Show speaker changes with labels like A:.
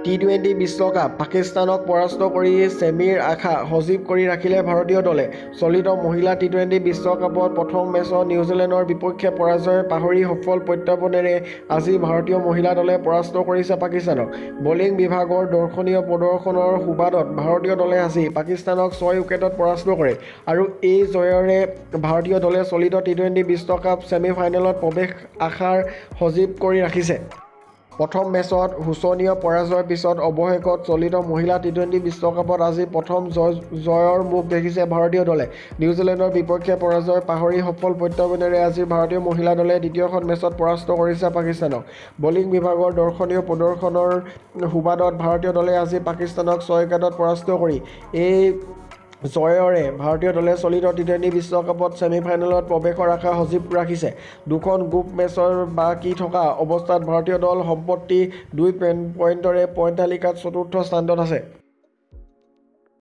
A: টি-20 বিশ্বকাপ পাকিস্তানক পৰাস্ত কৰি ছেমিৰ আশা সজীৱ কৰি ৰাখিলে ভাৰতীয় দলে। চলিত মহিলা টি-20 বিশ্বকাপত প্ৰথম মেচত নিউজিলেণ্ডৰ বিপক্ষে পৰাজয় পাহৰি সফল প্ৰত্যাৱৰ্তনেৰে আজি ভাৰতীয় মহিলা দলে পৰাস্ত কৰিছে পাকিস্তানক। বলিং বিভাগৰ দৰ্শনীয় প্ৰদৰ্শনৰ সুবাদত ভাৰতীয় দলে আজি পাকিস্তানক 6 উইকেটত পৰাস্ত কৰে আৰু এই জয়েৰে ভাৰতীয় দলে চলিত টি-20 বিশ্বকাপ ছেমিফাইনেলত প্ৰৱেশ আশাৰ সজীৱ কৰি ৰাখিছে। প্ৰথম মেচত শোচনীয় পৰাজয়ৰ পিছত অৱশেষত চলিত মহিলা টি-20 বিশ্বকাপত আজি প্ৰথম জয়ৰ মুখ দেখিছে ভাৰতীয় দলে। নিউজিলেণ্ডৰ বিপক্ষে পৰাজয় পাহৰি সফল প্ৰত্যাৱৰ্তনেৰে আজি ভাৰতীয় মহিলা দলে দ্বিতীয়খন মেচত পৰাস্ত কৰিছে পাকিস্তানক। বলিং বিভাগৰ দৰ্শনীয় প্ৰদৰ্শনৰ সুবাদত ভাৰতীয় দলে আজি পাকিস্তানক 6 উইকেটত পৰাস্ত কৰি এই জয়েৰে ভাৰতীয় দলে চলিত টি-20 বিশ্বকাপত ছেমিফাইনেলত প্ৰৱেশৰ আশা সজীৱ ৰাখিছে। দুখন গ্ৰুপ মেচৰ বাকী থকা অৱস্থাত ভাৰতীয় দল সম্প্ৰতি 2 পইণ্টৰে পইণ্ট তালিকাত চতুৰ্থ স্থানত আছে।